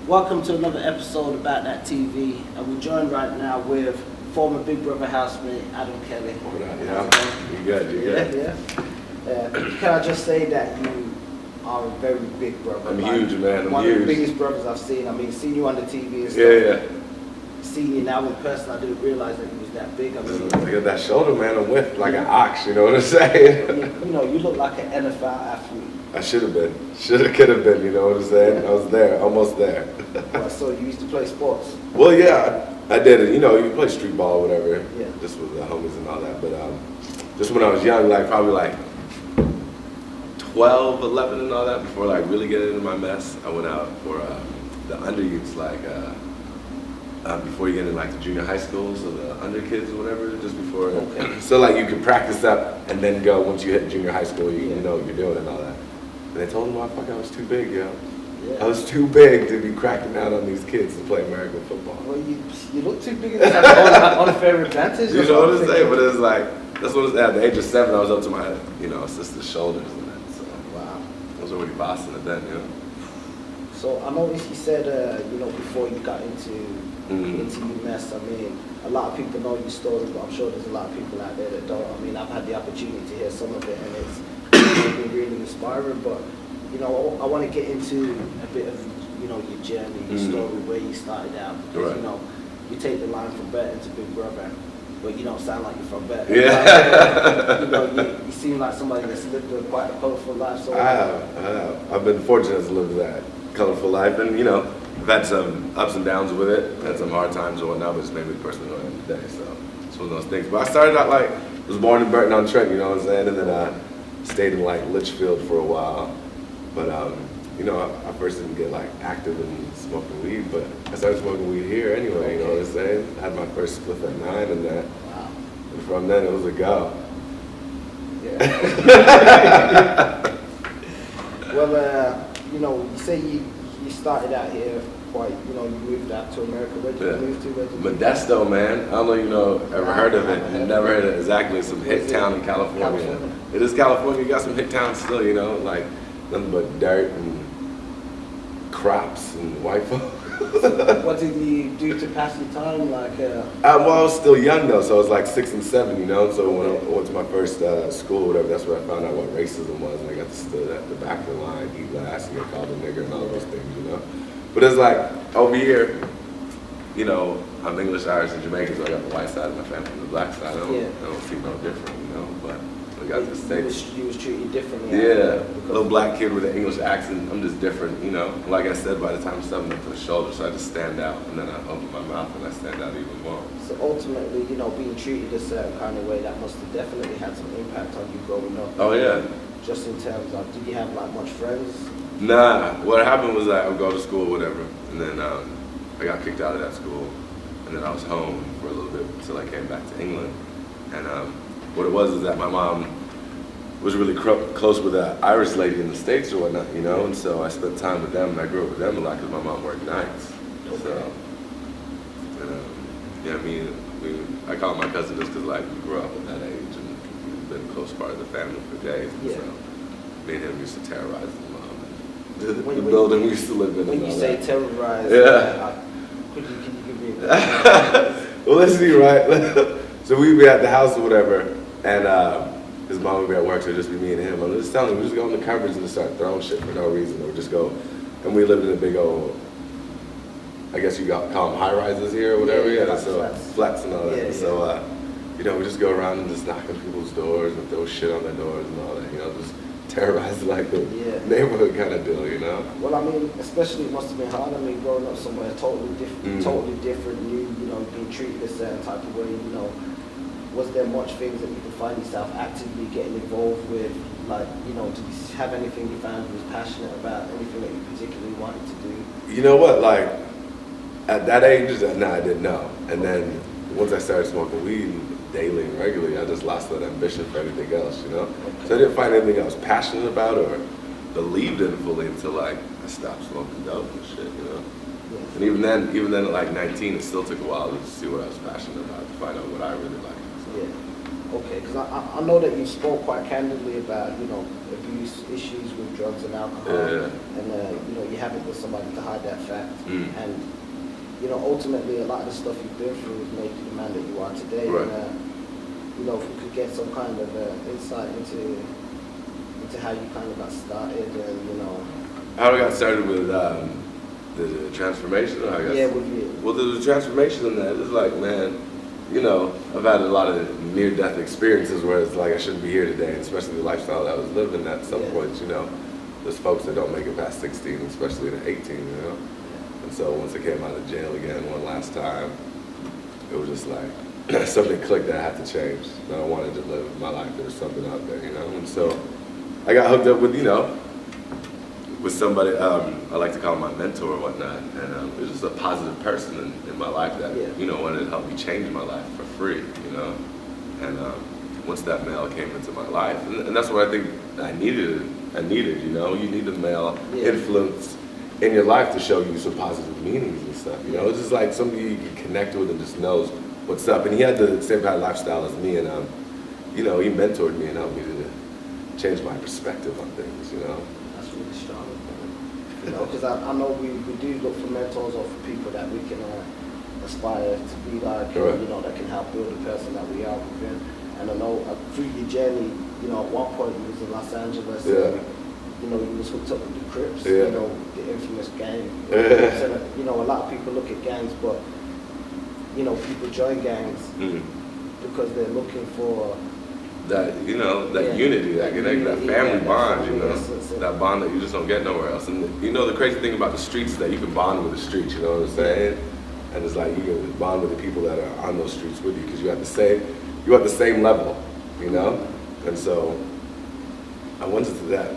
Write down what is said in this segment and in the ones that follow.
Welcome to another episode About That TV, and we're joined right now with former Big Brother housemate Adam Kelly. Yeah, you good. Yeah. Can I just say that you are a very big brother? I'm huge, man. I'm one huge. of the biggest brothers I've seen. I mean, seeing you on the TV and stuff. Yeah. Seeing you now in person, I didn't realize that you was that big. I mean, Look at that shoulder, man. I'm with like an ox. You know what I'm saying? You look like an NFL athlete. I should have been. Could have been. You know what I'm saying? I was there, almost there. Well, so you used to play sports? Well, yeah, I did it. You know, you play street ball, or whatever. Yeah. Just with the homies and all that. But just when I was young, like probably like 12, 11 and all that, before like really getting into my mess, I went out for the under youths, like before you get into like the junior high school, so the under kids or whatever, just before. Okay. So like you could practice up and then go once you hit junior high school, you know what you're doing and all that. And they told me, motherfucker, I was too big, yo. Yeah. I was too big to be cracking out on these kids to play American football. Well, you look too big. That's unfair advantage. You know what I'm saying? But it's like, that's what it's at the age of 7, I was up to my, sister's shoulders and that. So Wow. I was already bossing it then, So I noticed you said, before you got into UMass, I mean, a lot of people know your story, but I'm sure there's a lot of people out there that don't. I mean, I've had the opportunity to hear some of it, and it's been really inspiring. But I want to get into a bit of your journey, your story, where you started out. Because you take the line from Burton to Big Brother, but you don't sound like you're from Burton. Yeah. You seem like somebody that's lived quite a colorful life. So I have. I've been fortunate to live that colorful life, and I've had some ups and downs with it, had some hard times and whatnot, but it's made me the person who I am today. So it's one of those things. But I started out I was born in Burton on Trent, you know what I'm saying, and then I stayed in Litchfield for a while. But I first didn't get active in smoking weed, but I started smoking weed here anyway. You know what I'm saying? I had my first spliff at 9, and that. Wow. And from then it was a go. Yeah. Well, you say you started out here quite, you moved out to America. Where did you move to? Modesto, man. I don't know if you ever heard of it. You never heard of it. Exactly. Some hit town in California. It is California. You got some hit towns still, like nothing but dirt and crops and white folk. What did you do to pass the time? I was still young though, so I was like 6 and 7, So when I went to my first school or whatever, that's where I found out what racism was, and I got to stand at the back of the line, eat last, and get called a nigger and all of those things, But it's like over here, I'm English, Irish, and Jamaican, so I got the white side of my family and the black side. I don't see no different, But I got this thing. You was treated differently. Yeah, little black kid with an English accent. I'm just different, Like I said, by the time I'm 7 up to the shoulder, so I just stand out, and then I open my mouth and I stand out even more. So ultimately, being treated a certain kind of way, that must have definitely had some impact on you growing up. Oh yeah. Just in terms of, did you have much friends? Nah. What happened was I would go to school, whatever, and then I got kicked out of that school, and then I was home for a little bit until I came back to England, and what it was is that my mom was really close with an Irish lady in the States or whatnot, and so I spent time with them, and I grew up with them a lot because my mom worked nights. Okay. So, I call my cousin just because we grew up at that age and we've been a close part of the family for days. Yeah. So me and him used to terrorize the mom. The building we used to live in. When you say terrorize, can you give me Well, let's see, right? So we'd be at the house or whatever, and his mom would be at work, so it'd just be me and him. I'm just telling him, we just go in the cupboards and just start throwing shit for no reason. Or just go, and we lived in a big old, I guess you call them high rises here or whatever. Yeah, so flats and all that. Yeah, so, we just go around and just knock on people's doors and throw shit on their doors and all that, just terrorize the neighborhood kind of deal, Well, I mean, especially it must have been hard. I mean, growing up somewhere totally different, being treated a certain type of way, Was there much things that you could find yourself actively getting involved with? Did you have anything you found you was passionate about, anything that you particularly wanted to do? You know what, at that age, no, I didn't know. And then once I started smoking weed daily and regularly, I just lost that ambition for anything else, Okay. So I didn't find anything I was passionate about or believed in fully until I stopped smoking dope and shit, Yeah. And even then at 19, it still took a while to see what I was passionate about, to find out what I really liked. So. Yeah. Okay, because I know that you spoke quite candidly about, you know, abuse issues with drugs and alcohol, and you know, you haven't got somebody to hide that fact, and you know, ultimately a lot of the stuff you've been through has made you the man that you are today. Right. And you know, if we could get some kind of insight into how you kind of got started, and you know, how I got started with the transformation. Or I guess, yeah, with you. Well, there's a transformation in that. It's like, man, you know, I've had a lot of near-death experiences where it's like I shouldn't be here today, especially the lifestyle that I was living at some points, you know. There's folks that don't make it past 16, especially at 18, you know. And so once I came out of jail again one last time, it was just like something clicked that I had to change. That I wanted to live my life. There was something out there, you know. And so I got hooked up with, you know, with somebody, I like to call him my mentor or whatnot, and it was just a positive person in my life that, you know, wanted to help me change my life for free, you know, and once that male came into my life, and that's what I think I needed, you know, you need a male influence in your life to show you some positive meanings and stuff, you know, it's just like somebody you can connect with and just knows what's up, and he had the same kind of lifestyle as me, and you know, he mentored me and helped me to change my perspective on things, you know. That's really strong. You know, because I know we do look for mentors or for people that we can aspire to be like, you know, that can help build the person that we are within. And I know through your journey, you know, at one point you was in Los Angeles, and, you know, you was hooked up with the Crips, you know, the infamous gang. So, you know, a lot of people look at gangs, but, you know, people join gangs because they're looking for that, you know, that unity, that family bond, you know, that bond that you just don't get nowhere else. And you know, the crazy thing about the streets is that you can bond with the streets, you know what I'm saying? And it's like you can bond with the people that are on those streets with you because you're at the same level, you know? And so I wanted to that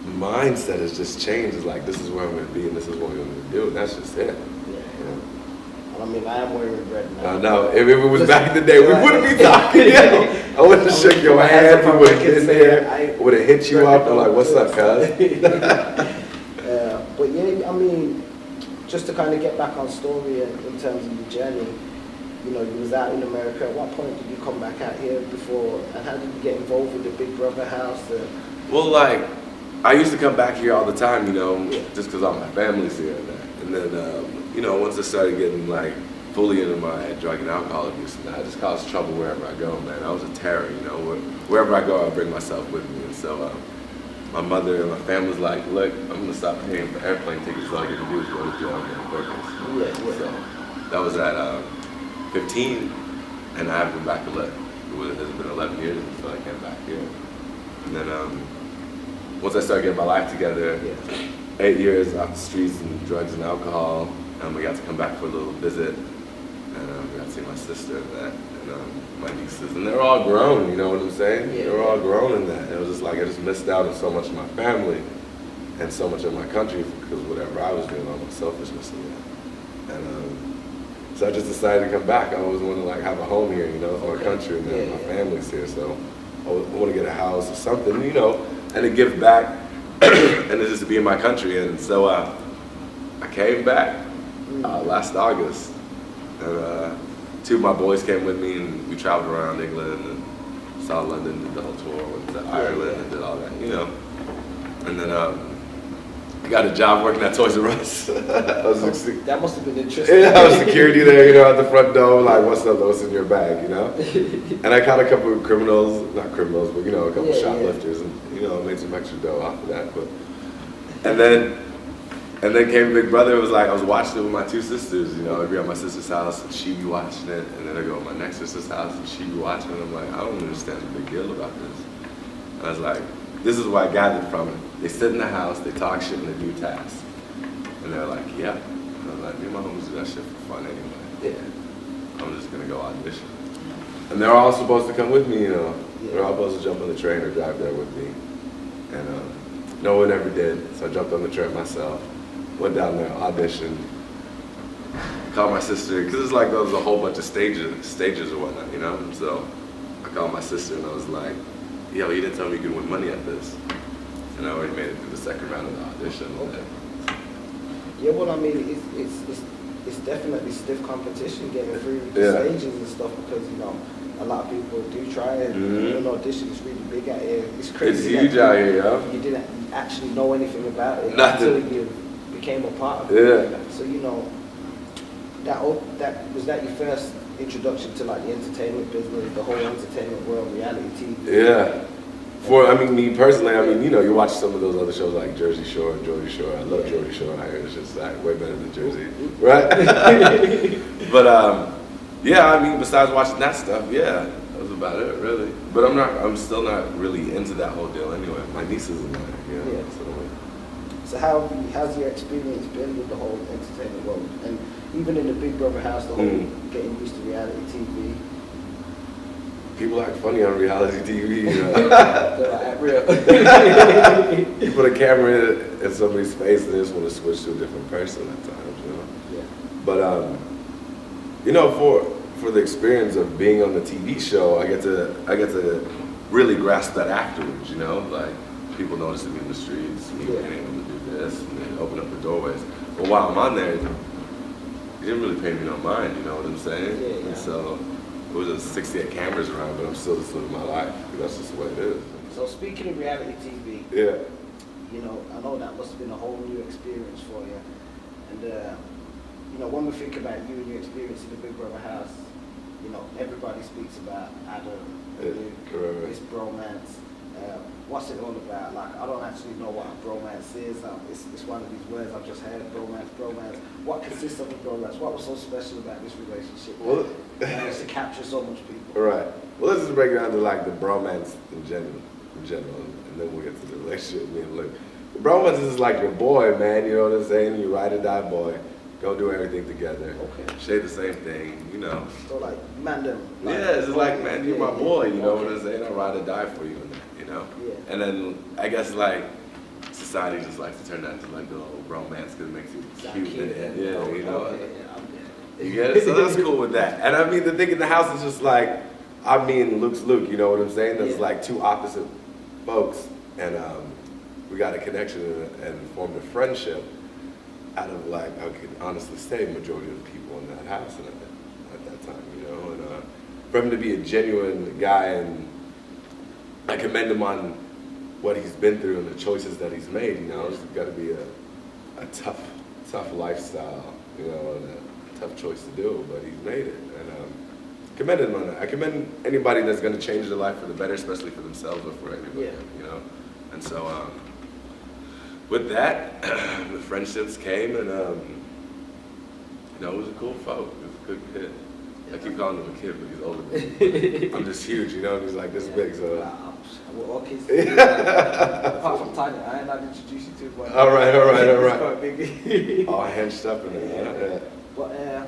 mindset has just changed. It's like, this is where I'm going to be and this is what I'm going to do, and that's just it. You know? I mean, I am wearing red now. No, if it was back in the day, we wouldn't be talking, you know. I would have shook your hand, you would have been there, I would have hit you up, and like, what's up, cuz? But yeah, I mean, just to kind of get back on story in terms of your journey, you know, you was out in America. At what point did you come back out here before, and how did you get involved with the Big Brother house? Well, like, I used to come back here all the time, you know, just because all my family's here and that. And then, you know, once I started getting like fully into my drug and alcohol abuse, and I just caused trouble wherever I go, man. I was a terror, you know. Wherever I go, I bring myself with me. And so my mother and my family's like, look, I'm going to stop paying for airplane tickets. All you can do is go to jail and get burgers. So that was at 15, and I haven't been back to look. It's been 11 years until I came back here. And then once I started getting my life together, 8 years off the streets and drugs and alcohol, we got to come back for a little visit, and we got to see my sister and that, and my nieces, and they're all grown, you know what I'm saying? They're all grown in that. And it was just like I just missed out on so much of my family and so much of my country because whatever I was doing, all my selfishness in that. And so I just decided to come back. I always wanted to like have a home here, you know, for my country, and my family's here, so I want to get a house or something, you know, and to give back. And it's just to be in my country, and so I came back last August, and 2 of my boys came with me, and we traveled around England and saw London, did the whole tour, went to Ireland and did all that, you know. And then I got a job working at Toys R Us. That must have been interesting. Yeah, I was security there, you know, at the front door, like, what's up, what's in your bag, you know? And I caught a couple of criminals, not criminals, but, you know, a couple of shoplifters, and, you know, made some extra dough off of that. But, and then came Big Brother. It was like, I was watching it with my 2 sisters, you know, I'd be at my sister's house, and she'd be watching it, and then I go to my next sister's house, and she'd be watching it, and I'm like, I don't understand the big deal about this. And I was like, this is what I gathered from it. They sit in the house, they talk shit, and they do tasks. And they're like, yeah. And I was like, me and my homies do that shit for fun anyway. I'm just gonna go audition. And they're all supposed to come with me, you know. They're all supposed to jump on the train or drive there with me. And no one ever did, so I jumped on the train myself. Went down there, auditioned. Called my sister, because it's like there was a whole bunch of stages or whatnot, you know. And so I called my sister and I was like, yo, you didn't tell me you could win money at this. And I already made it through the second round of the audition. Yeah, well, I mean, it's definitely stiff competition getting through the stages and stuff because, you know, a lot of people do try it. Even though audition is really big out here, it's It's crazy. huge out here, yo. You didn't actually know anything about it Nothing. until you became a part of it. So you know, that was that your first introduction to like the entertainment business, the whole entertainment world, reality TV. Yeah. I mean, me personally, I mean, you know, you watch some of those other shows like Jersey Shore and Geordie Shore. I love Geordie Shore. I hear it's just like way better than Jersey, right? But yeah, I mean, besides watching that stuff, yeah, that was about it, really. But I'm still not really into that whole deal anyway. My nieces and mine, yeah. So how's your experience been with the whole entertainment world, and even in the Big Brother house, the whole getting used to reality TV? People act funny on reality TV. You know? They're like, real. You put a camera in somebody's face and they just want to switch to a different person at times, you know. Yeah. But you know, for the experience of being on the TV show, I get to really grasp that afterwards, you know, like people noticing me in the streets, me being able to do this, and then open up the doorways. But while I'm on there, you didn't really pay me no mind, you know what I'm saying? Yeah. And so it was just 68 cameras around, but I'm still just living my life. That's just the way it is. So speaking of reality TV, yeah, you know, I know that must have been a whole new experience for you. And you know, when we think about you and your experience in the Big Brother house, you know, everybody speaks about Adam, Luke, this bromance. What's it all about? Like, I don't actually know what a bromance is. It's one of these words I've just heard, bromance. What consists of a bromance? What was so special about this relationship? Well, to capture so much people. Right. Well, let's just break it down to like the bromance in general, and then we'll get to the relationship. Me and Luke. The bromance is like your boy, man. You know what I'm saying? You ride or die boy. Go do everything together. Okay. Share the same thing, you know. So like, man, them. Like, yeah, it's just like, man, you're my boy. You know what I'm saying? I'll ride or die for you in that, you know. Yeah. And then I guess like society just likes to turn that into like the little bromance because it makes you cute. Yeah, you know. You get it? So that's cool with that. And I mean, the thing in the house is just like, I mean, Luke's Luke, you know what I'm saying? There's like two opposite folks, and we got a connection and formed a friendship out of like, I could honestly say, majority of the people in that house at that time, you know? And for him to be a genuine guy, and I commend him on what he's been through and the choices that he's made, you know? It's got to be a tough lifestyle, you know, and a tough choice to do, but he's made it. And commend him on that. I commend anybody that's going to change their life for the better, especially for themselves or for anybody, you know? And so, with that, the friendships came, and you know, it was a cool folk. It was a good kid. I keep calling him a kid, but he's older than me. I'm just huge, you know, and he's like this big, so. We're all kids. Apart from Tiny, I ain't not introduced you to, but all right. quite big. All henched up in there. But I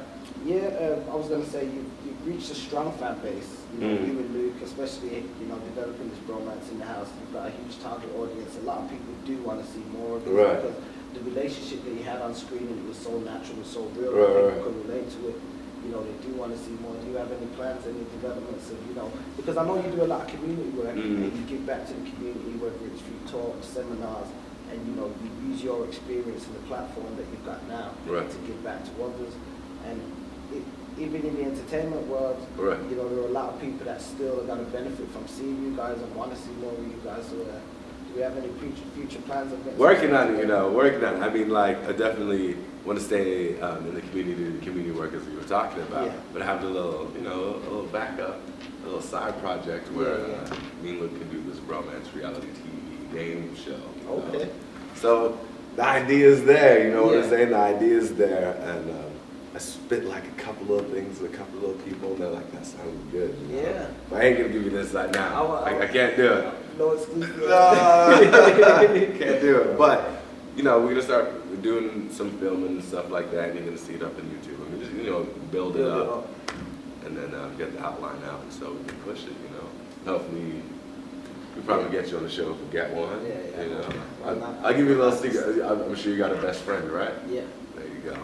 was gonna say you've reached a strong fan base. You know, you and Luke, especially, you know, developing this bromance in the house. You've got a huge target audience. A lot of people do want to see more of it because the relationship that you had on screen, and it was so natural, it was so real. People could relate to it. You know, they do want to see more. Do you have any plans, any developments of, you know, because I know you do a lot of community work, and you give back to the community, whether it's through talks, seminars, and, you know, you use your experience and the platform that you've got now to give back to others. And even in the entertainment world, you know, there are a lot of people that still are going to benefit from seeing you guys and want to see more of you guys. So, do we have any future plans of working on it? You know, working on it. I mean, like, I definitely want to stay in the community work as we were talking about, but have a little, you know, a little backup, a little side project where me and Luke can do this bromance reality TV game show. Okay. So the idea is there. You know what I'm saying? The idea is there, and I spit like a couple of things with a couple of little people, and they're like, that sounds good. You know? Yeah. But I ain't gonna give you this right now. I can't do it. No exclusive. Can't do it. But, you know, we're gonna start doing some filming and stuff like that, and you're gonna see it up on YouTube. I mean, just, you know, build it up, and then get the outline out, so we can push it. You know, hopefully. We probably get you on the show if we get one. Yeah. You know, I'll give you a little secret. I'm sure you got a best friend, right? Yeah. There you go.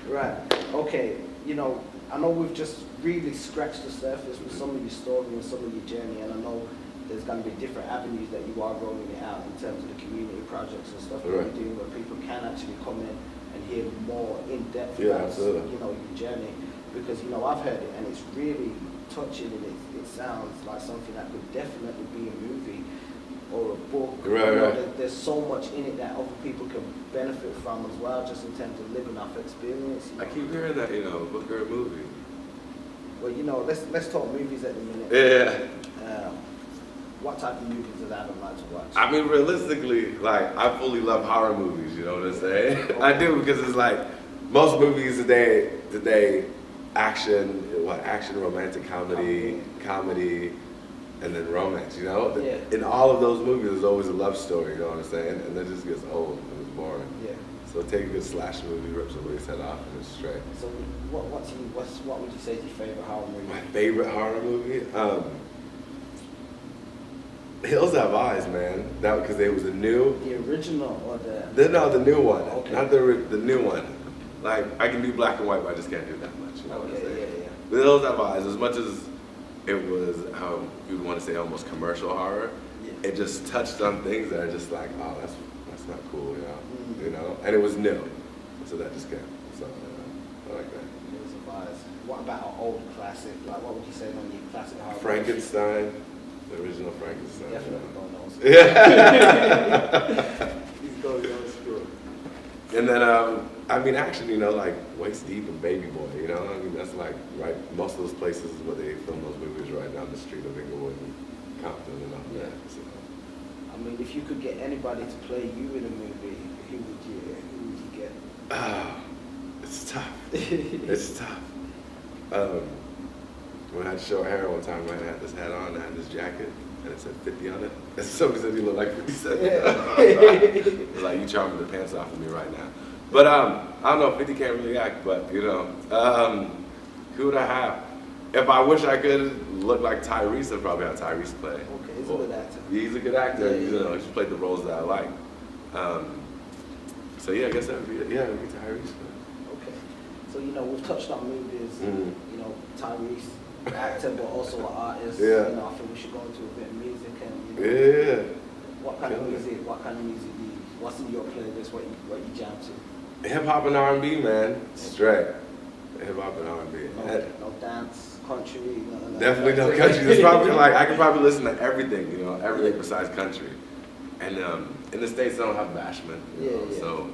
Right. Okay. You know, I know we've just really scratched the surface with some of your story and some of your journey, and I know there's going to be different avenues that you are rolling it out in terms of the community projects and stuff that you're doing, where people can actually come in and hear more in depth Yeah, about absolutely. you know, your journey, because you know, I've heard it and it's really touching, and it sounds like something that could definitely be a movie or a book. Right, you know, right. there's so much in it that other people can benefit from as well, just in terms of living off experience. You know? I keep hearing that, you know, a book or a movie. Well, you know, let's talk movies at the minute. Yeah. What type of movies does Adam like to watch? I mean, realistically, like, I fully love horror movies, you know what I'm saying? I do, because it's like, most movies today, action, romantic comedy, and then romance, you know? Yeah. In all of those movies, there's always a love story, you know what I'm saying? And that just gets old and it's boring. Yeah. So take a good slash movie, rip somebody's head off, and it's straight. So what would you say is your favorite horror movie? My favorite horror movie? Hills Have Eyes, man. That because it was a new. The original or the? The new one. Okay. Not the new one. Like I can do black and white, but I just can't do that much. You know what I'm saying? Yeah. The Hills Have Eyes, as much as it was, you'd want to say almost commercial horror, Yeah. it just touched on things that are just like, oh, that's not cool, you know. Mm-hmm. You know, and it was new, so that just came. So I like that. Hills Have Eyes. What about an old classic? Like, what would you say on your classic horror? Frankenstein, the original Frankenstein. Definitely don't know. Yeah. He's going to school. And then, I mean, action, you know, like Waist Deep and Baby Boy, you know? I mean, that's like, right, most of those places where they film those movies right down the street of Inglewood and Compton and all that. So. I mean, if you could get anybody to play you in a movie, who would you get? It's tough. It's tough. When I had short hair one time, I had this hat on, I had this jacket, and it said 50 on it. And somebody said you look like 50 Cent. It's like, you charming the pants off of me right now. But I don't know, 50 can't really act, but you know, who would I have? If I wish I could look like Tyrese, I'd probably have Tyrese play. Okay, he's a good actor. He's a good actor, Yeah, you know, he's played the roles that I like. So yeah, I guess that would be it. Yeah, it would be Tyrese. Okay. So, you know, we've touched on movies, you know, Tyrese, actor, but also an artist. Yeah. You know, I think we should go into a bit of music and, you know, Yeah. what kind of music do you, what's in your playlist, what you jam to? Hip hop and R&B, man, straight. Hip hop and R&B. No dance, country, no. Definitely no country. It's probably like I can probably listen to everything, you know, everything besides country. And in the States, I don't have Bashment, you know, so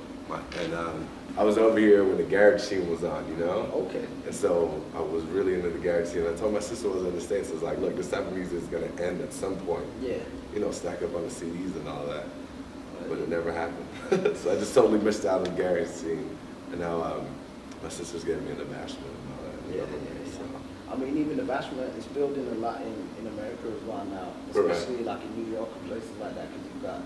I was over here when the garage scene was on, you know. Okay. And so I was really into the garage scene. I told my sister was in the States, I was like, look, this type of music is gonna end at some point. Yeah. You know, stack up on the CDs and all that. But it never happened. So I just totally missed out on the garage scene. And now my sister's getting me into Bashment and all that. Yeah. So. I mean, even the Bashment is building a lot in America as well now, especially like in New York and places like that, because you've got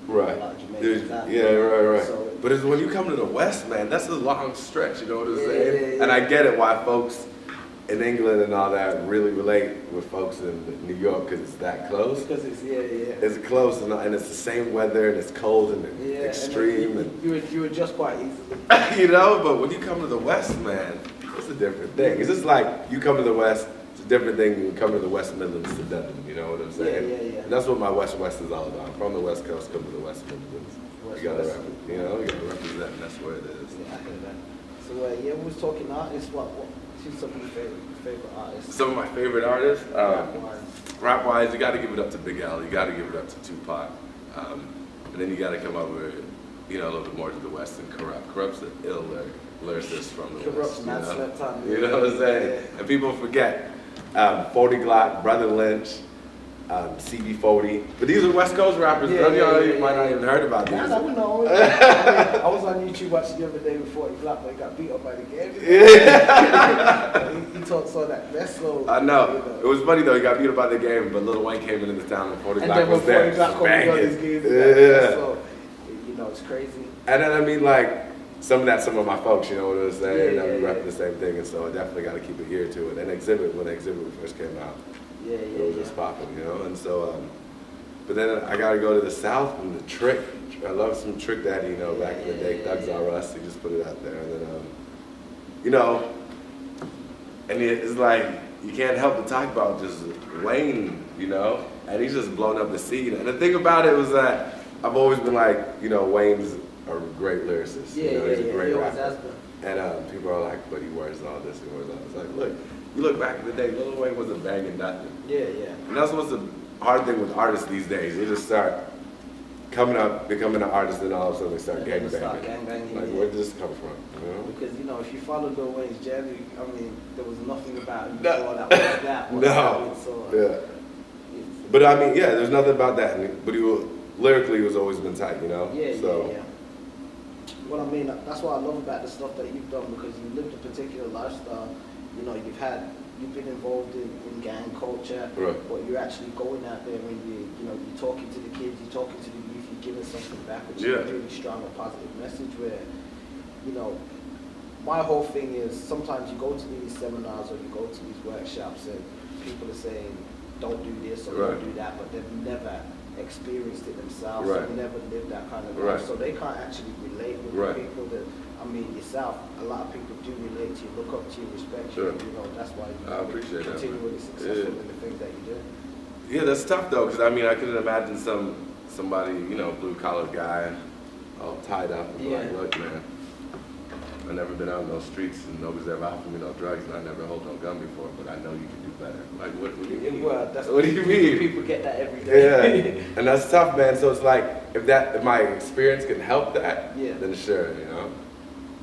a lot of Jamaicans out there. Right. So, but it's when you come to the West, man, that's a long stretch, you know what I'm saying? And I get it why folks in England and all that really relate with folks in New York, because it's that close. Because it's, It's close, and it's the same weather, and it's cold and extreme. And you adjust quite easily. You know, but when you come to the West, man, it's a different thing. It's just like you come to the West, it's a different thing than you come to the West Midlands to Devon, you know what I'm saying? Yeah. And that's what my West is all about. I'm from the West Coast, come to the West Midlands. You gotta represent, and that's where it is. Yeah, I hear that. So, we was talking artists. Who's some of your favorite artists? Some of my favorite artists? Rap-wise. Rap-wise, you gotta give it up to Big L. You gotta give it up to Tupac. And then you gotta come up with, you know, a little bit more to the West and Corrupt. Corrupt's an ill lyricist from the Corrupt's West. not slept on. You know what I'm saying? Yeah. And people forget 40 Glock, Brother Lynch, CB40. But these are West Coast rappers. None of y'all might not even heard about these. I don't know. I was on YouTube watching the other day with 40 Glock, but he got beat up by the game. He saw that wrestle. I know. It was funny though. He got beat up by the game, but Lil Wayne came into town and 40 Glock was there. So, you know, it's crazy. And then I mean, like, some of my folks, you know what I'm saying? I'm repping the same thing, and so I definitely got to keep it here to it. And when Exhibit first came out, it was just popping, you know. And so, but then I got to go to the South and the Trick. I love some Trick Daddy, you know, back in the day. Thugs R Us, he just put it out there, and then, you know, and it's like you can't help but talk about just Wayne, you know, and he's just blown up the scene. And the thing about it was that I've always been like, you know, Wayne's a great lyricist. Yeah, you know, he's a great he always rapper. has been. And people are like, but he wears all this, he wears all this. Like, look, you look back in the day, Lil Wayne wasn't banging nothing. Yeah, yeah. And that's what's the hard thing with artists these days. They just start coming up, becoming an artist, and all of a sudden they start gangbanging. Like, where did this come from? You know? Because, you know, if you follow Lil Wayne's journey, I mean, there was nothing about him before that was that. No. So, yeah. But I mean, yeah, there's nothing about that. But lyrically, he was always been tight, you know? Yeah, so. yeah. Well, I mean, that's what I love about the stuff that you've done, because you lived a particular lifestyle. You know, you've been involved in gang culture, right. but you're actually going out there and you're talking to the kids, you're talking to the youth, you're giving something back, which is a really strong and positive message. Where, you know, my whole thing is sometimes you go to these seminars or you go to these workshops and people are saying, don't do this or don't do that, but they've never experienced it themselves, right. or never lived that kind of life, right. so they can't actually relate with right. the people that, I mean, yourself, a lot of people do relate to you, look up to you, respect sure. you, you know, that's why you're continually successful in the things that you do. Yeah, that's tough though, because I mean, I couldn't imagine somebody, you know, blue collar guy, all tied up, and like, look, man, I've never been out in those streets, and nobody's ever offered me no drugs, and I never held no gun before, but I know you can do better. Like, what do you mean? Well, what do you mean? People get that every day. Yeah, and that's tough, man. So it's like, if my experience can help that, then sure, you know.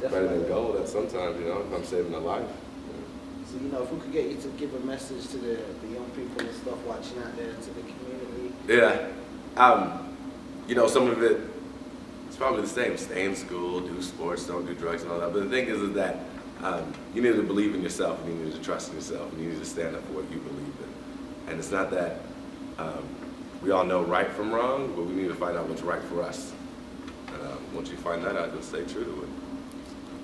Definitely. Better than gold at sometimes, you know, if I'm saving a life. So, you know, if we could get you to give a message to the young people and stuff watching out there, to the community. Yeah. You know, some of it, it's probably the same. Stay in school, do sports, don't do drugs and all that. But the thing is that you need to believe in yourself, and you need to trust in yourself, and you need to stand up for what you believe in. And it's not that we all know right from wrong, but we need to find out what's right for us. And once you find that out, you'll stay true to it.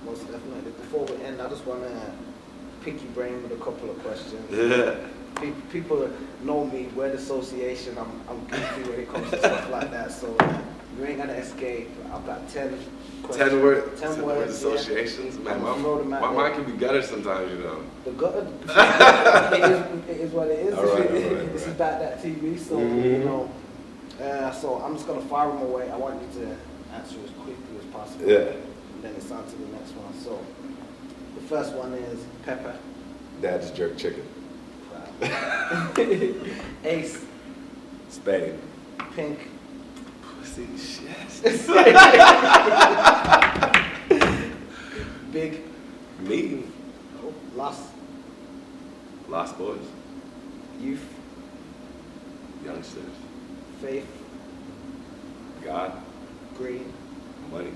Most definitely. Before we end, I just want to pick your brain with a couple of questions. Yeah. People know me, word association, I'm goofy when it comes to stuff like that, so you ain't gonna escape. I've got 10 questions. 10 words associations? Yeah. Man, my mind can be gutter sometimes, you know. The gutter, it is what it is. All right. This is about that TV, so, you know. So I'm just gonna fire them away. I want you to answer as quickly as possible. Yeah. And then it's on to the next one. So the first one is pepper. Dad's jerk chicken. Wow. Ace. Spade. Pink. Pussy shit. Big. Me. Oh, Lost. Lost boys. Youth. Youngsters. Faith. God. Green. Money.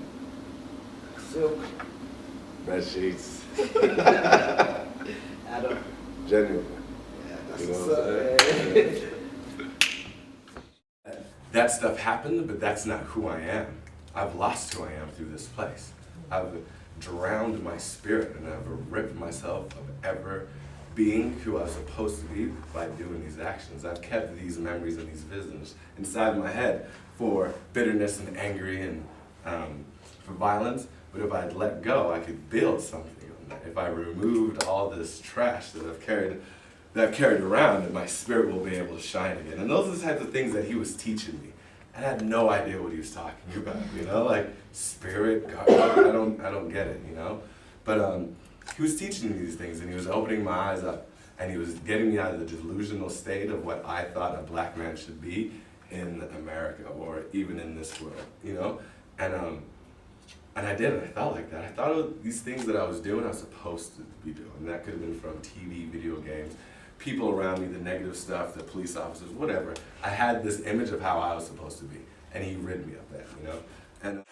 Silk. Bed sheets. Adam. Genuine. Yeah, that's you know what's up, man. That stuff happened, but that's not who I am. I've lost who I am through this place. I've drowned my spirit, and I've ripped myself of ever being who I was supposed to be by doing these actions. I've kept these memories and these visions inside my head for bitterness and angry and for violence. But if I'd let go, I could build something on that. If I removed all this trash that I've carried around, then my spirit will be able to shine again. And those are the types of things that he was teaching me. And I had no idea what he was talking about, you know, like spirit, God, I don't get it, you know. But he was teaching me these things, and he was opening my eyes up, and he was getting me out of the delusional state of what I thought a black man should be in America or even in this world, you know. And I did it. I felt like that. I thought of these things that I was doing, I was supposed to be doing. And that could have been from TV, video games, people around me, the negative stuff, the police officers, whatever. I had this image of how I was supposed to be, and he rid me of that, you know. And